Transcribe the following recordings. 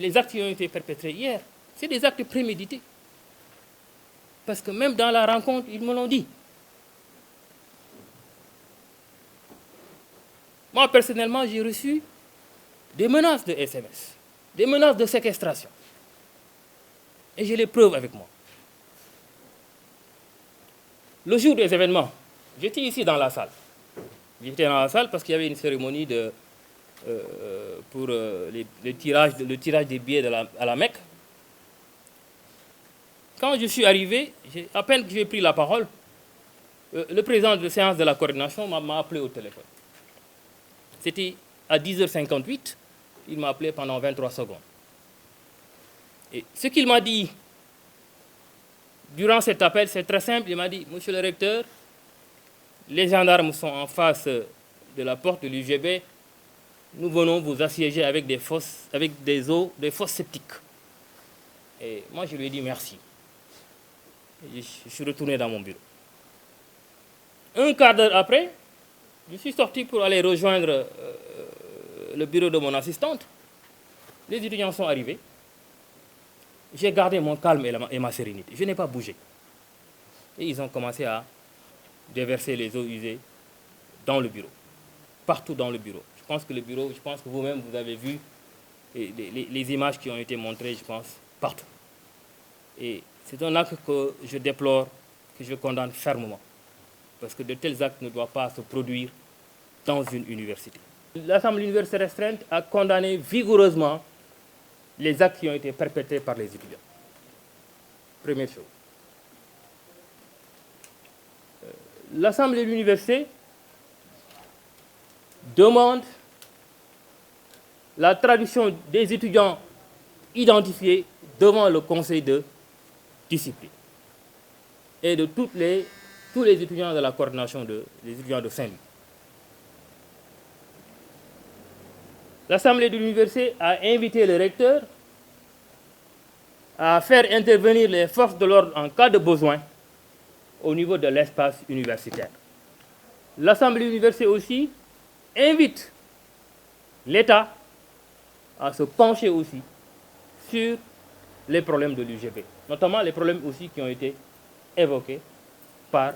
les actes qui ont été perpétrés hier, c'est des actes prémédités. Parce que même dans la rencontre, ils me l'ont dit. Moi, personnellement, j'ai reçu des menaces de SMS, des menaces de séquestration. Et j'ai les preuves avec moi. Le jour des événements, j'étais ici dans la salle. J'étais dans la salle parce qu'il y avait une cérémonie pour le tirage des billets à la Mecque. Quand je suis arrivé, à peine que j'ai pris la parole, le président de séance de la coordination m'a appelé au téléphone. C'était à 10h58, il m'a appelé pendant 23 secondes. Et ce qu'il m'a dit durant cet appel, c'est très simple. Il m'a dit, monsieur le recteur, les gendarmes sont en face de la porte de l'UGB. Nous venons vous assiéger avec des fosses sceptiques. Et moi, je lui ai dit merci. Et je suis retourné dans mon bureau. Un quart d'heure après, je suis sorti pour aller rejoindre le bureau de mon assistante. Les étudiants sont arrivés. J'ai gardé mon calme et ma sérénité. Je n'ai pas bougé. Et ils ont commencé à déverser les eaux usées dans le bureau. Partout dans le bureau. Je pense que vous-même, vous avez vu les images qui ont été montrées, je pense, partout. Et c'est un acte que je déplore, que je condamne fermement. Parce que de tels actes ne doivent pas se produire dans une université. L'Assemblée universitaire restreinte a condamné vigoureusement les actes qui ont été perpétrés par les étudiants. Première chose. L'Assemblée de l'université demande la traduction des étudiants identifiés devant le conseil de discipline et de tous les étudiants de la coordination des étudiants de Saint-Louis. L'Assemblée de l'université a invité le recteur à faire intervenir les forces de l'ordre en cas de besoin au niveau de l'espace universitaire. L'Assemblée de l'université aussi invite l'État à se pencher aussi sur les problèmes de l'UGB, notamment les problèmes aussi qui ont été évoqués par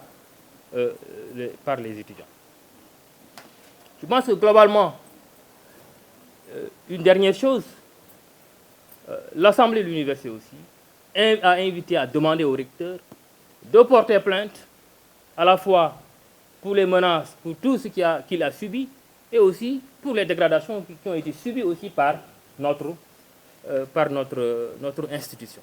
les étudiants. Je pense que globalement, une dernière chose, l'Assemblée de l'université aussi a invité à demander au recteur de porter plainte à la fois pour les menaces, pour tout ce qu'il a subi, et aussi pour les dégradations qui ont été subies aussi par notre institution.